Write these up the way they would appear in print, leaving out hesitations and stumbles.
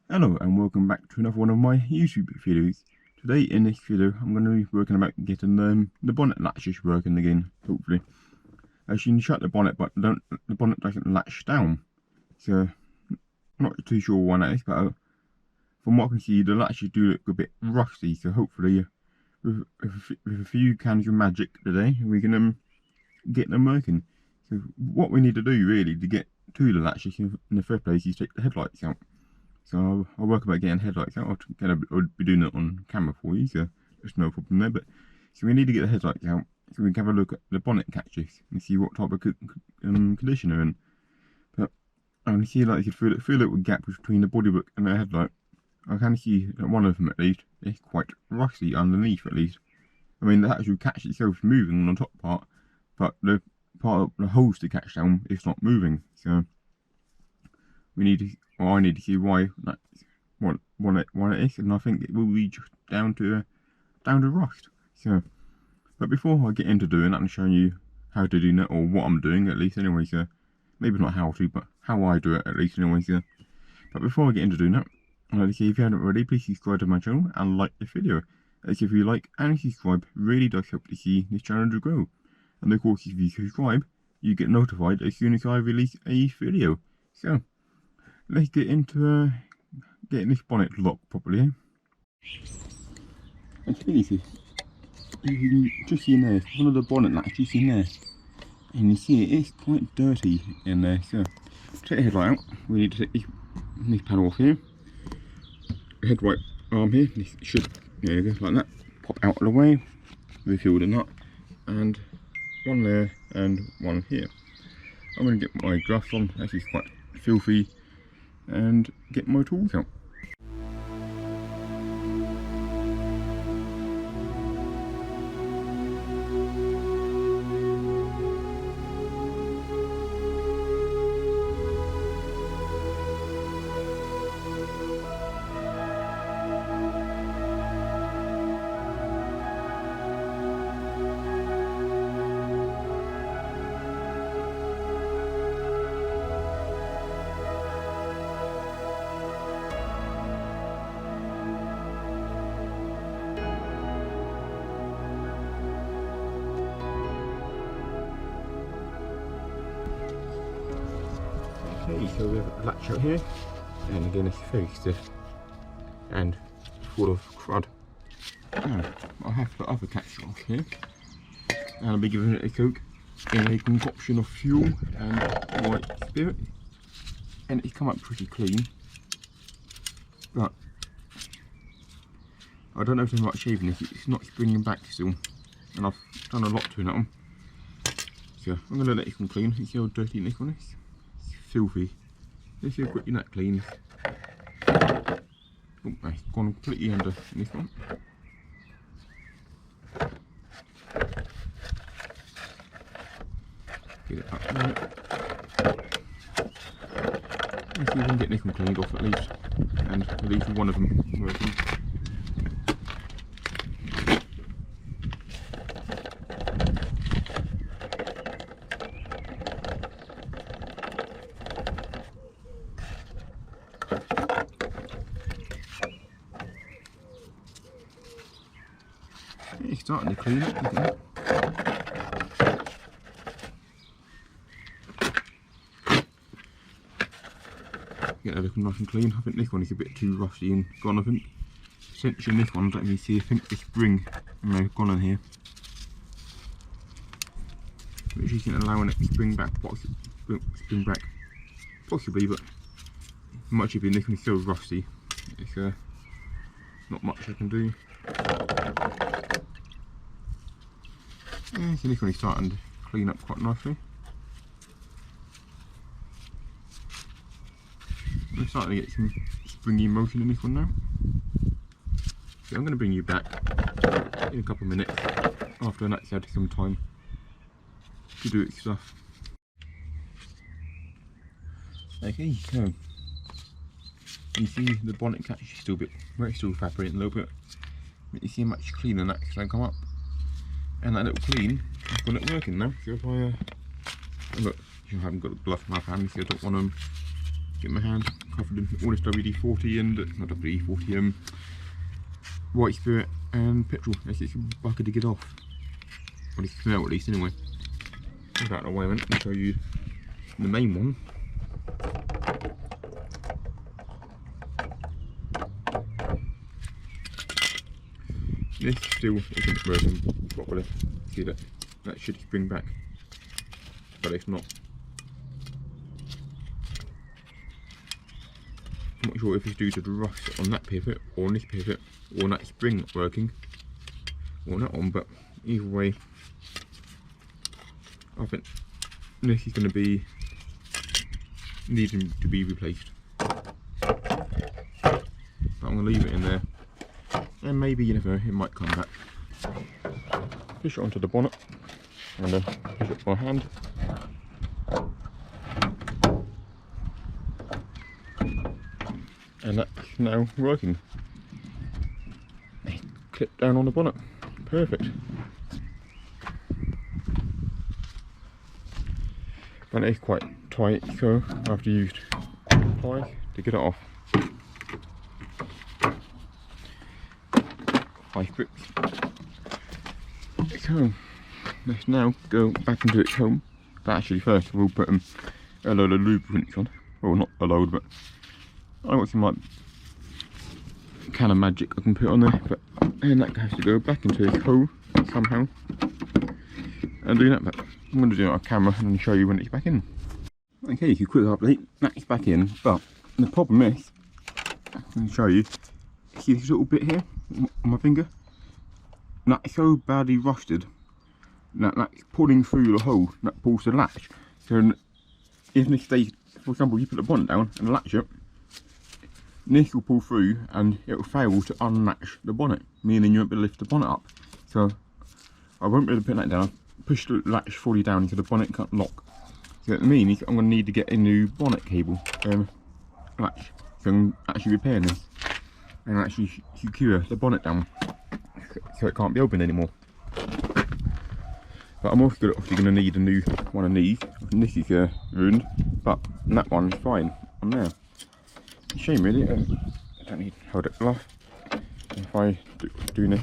Hello and welcome back to another one of my YouTube videos. Today in this video I'm going to be working about getting the bonnet latches working again, hopefully. As you can shut the bonnet but the bonnet doesn't latch down. So I'm not too sure why that is, but from what I can see the latches do look a bit rusty, so hopefully with a few cans of magic today we can get them working. So what we need to do really to get to the latches in the first place is take the headlights out. So I'll work about getting headlights out. I'll be doing it on camera for you, so there's no problem there. But so we need to get the headlights out so we can have a look at the bonnet catches and see what type of condition they're in. But I can see like you can feel a little gap between the bodywork and the headlight. I can see that one of them at least is quite rusty underneath at least. I mean the actual catch itself is moving on the top part, but the part of the hose to catch down is not moving. So we need to. Well, I need to see why that's what it is, and I think it will be just down to rust. So, but before I get into doing that and showing you how to do that, or what I'm doing at least anyway, so maybe not how to, but how I do it at least anyway. So, but before I get into doing that, I'd like to say if you haven't already, please subscribe to my channel and like the video. As if you like and subscribe, really does help to see this channel to grow. And of course, if you subscribe, you get notified as soon as I release a video. So. Let's get into getting this bonnet locked properly. Okay, so you can just see in there, one of the bonnet latches in there, and you see it's quite dirty in there. So take the headlight out. We need to take this panel off here. The headlight arm here. This should there you go, like that. Pop out of the way. Refill the nut, and one there and one here. I'm going to get my gloves on. This is quite filthy. And get my tools out. Okay, so we have a latch out here, and again it's very stiff and full of crud. Now, I have the other catch off here, and I'll be giving it a coke in a concoction of fuel and white spirit, and it's come up pretty clean, but I don't know if there's much shaving this, it's not springing back still, and I've done a lot to that one, so I'm going to let it come clean. You see how dirty this one is? Filthy. Let's see how quickly that cleans. Oh, it's gone completely under in this one. Get it up there. Let's see if we can get this one cleaned off at least, and at least one of them working. It's starting to clean up, isn't it? Get that looking nice and clean. I think this one is a bit too rusty and gone. I think essentially this one, let me see, I think the spring gone in here, which isn't allowing it to spring back, possibly, but much of it in this one is still rusty. It's not much I can do. Yeah, so this one is starting to clean up quite nicely. I'm starting to get some springy motion in this one now. So I'm going to bring you back in a couple of minutes after that's had some time to do its stuff. Okay, so you see the bonnet catch is still a bit, well, it's still evaporating a little bit, but you see how much cleaner that's going to come up. And that little clean, I've got it working now. So if I look, I haven't got the glove in my hand, so I don't want to get my hand covered in all this WD-40 and not WD-40, white spirit and petrol. It's a bucket to get off. Well, you can smell at least anyway. Move out of the way a minute and show you the main one. This still isn't working properly. See that? That should spring back, but it's not. I'm not sure if it's due to the rust on that pivot or on this pivot or on that spring not working or that one, but either way I think this is going to be needing to be replaced. But I'm going to leave it in there and maybe, you never know, it might come back. Push it onto the bonnet and then push it by hand. And that's now working. Clip down on the bonnet. Perfect. And it is quite tight, so I have to use pliers to get it off. High grips. So let's now go back into its home. But actually first we'll put a load of lubricants on. Well, not a load, but I got some like can of magic I can put on there, but and that has to go back into its hole somehow. And do that, but I'm going to do it on camera and show you when it's back in. Okay, so quick update, that's back in, but the problem is, I'm going to show you, see this little bit here on my finger? That's so badly rusted that that's pulling through the hole that pulls the latch. So if this stays, for example, you put the bonnet down and latch it, this will pull through and it will fail to unlatch the bonnet, meaning you won't be able to lift the bonnet up. So I won't be able to put that down. Push the latch fully down until the bonnet can't lock. So that means I'm going to need to get a new bonnet cable latch. So I'm actually repairing this and actually secure the bonnet down so it can't be opened anymore. But I'm also obviously going to need a new one of these. And this is ruined, but that one's fine on there. It's a shame really. I don't need to hold it off. If I do this,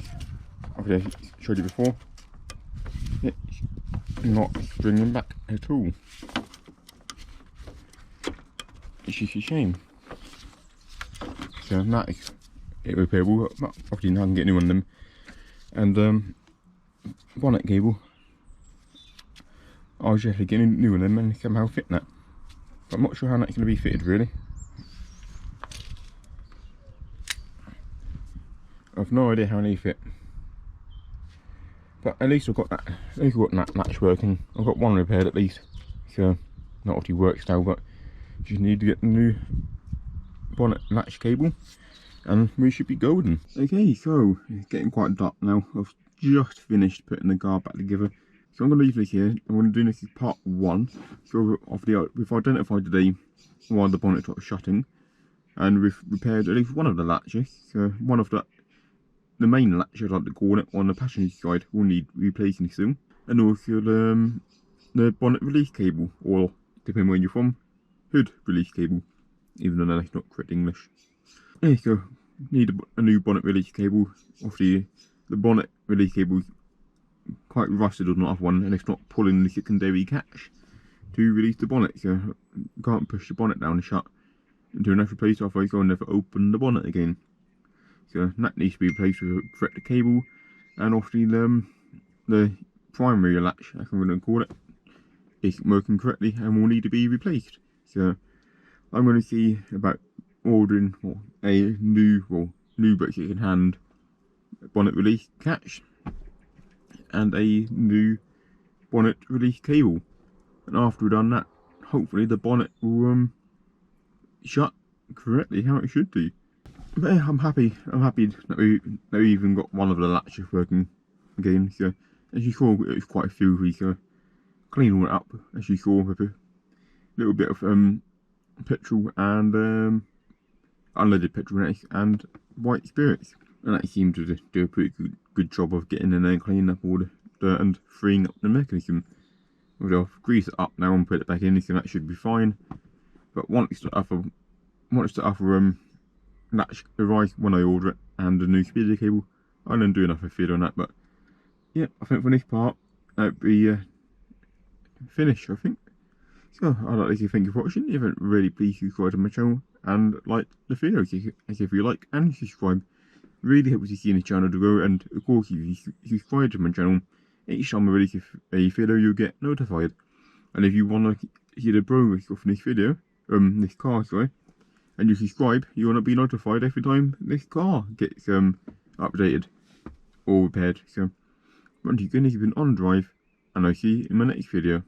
obviously I showed you before, it's not springing back at all. It's just a shame. So that is it repairable. Obviously now I can get a new one of them. And bonnet cable, I was actually getting a new one of them and somehow fitting that. But I'm not sure how that's going to be fitted really. I've no idea how they fit. But at least I've got that. At least I've got that latch working. I've got one repaired at least. So not what he works now, but just need to get the new bonnet latch cable, and we should be golden. Okay, so it's getting quite dark now. I've just finished putting the guard back together. So I'm going to leave this here. I'm going to do this as part 1. So we've identified today why the bonnet was shutting, and we've repaired at least one of the latches. So one of the main latch, I'd like to call it, on the passenger side will need replacing soon. And also the bonnet release cable, or depending where you're from, hood release cable, even though that's not correct English. Yeah, so need a new bonnet release cable. Obviously the bonnet release cable is quite rusted on the other one, and it's not pulling the secondary catch to release the bonnet, so you can't push the bonnet down and shut into another place, otherwise you'll never open the bonnet again. So that needs to be replaced with a correct cable, and obviously the primary latch, as I'm going to call it, isn't working correctly and will need to be replaced. So I'm going to see about ordering a new but second hand bonnet release catch and a new bonnet release cable. And after we've done that, hopefully the bonnet will shut correctly how it should do. But yeah, I'm happy that we even got one of the latches working again. So as you saw, it was quite filthy, so clean all it up as you saw with a little bit of petrol and unleaded petrol in it and white spirits, and that seemed to do a pretty good job of getting in there and cleaning up all the dirt and freeing up the mechanism. I'll grease it up now and put it back in, so that should be fine. But once the other once the other latch arrives when I order it, and the new speeder cable, I'll then do another video on that. But yeah, I think for this part that'd be finished, I think. So I'd like to say thank you for watching. If you haven't really, please subscribe to my channel and like the video if you like, and subscribe. Really helps me see the channel to grow, and of course if you subscribe to my channel, each time I release a video you'll get notified. And if you want to hear the progress of this video, this car, sorry, and you subscribe, you want to be notified every time this car gets updated or repaired. So once again, you've been on drive, and I'll see you in my next video.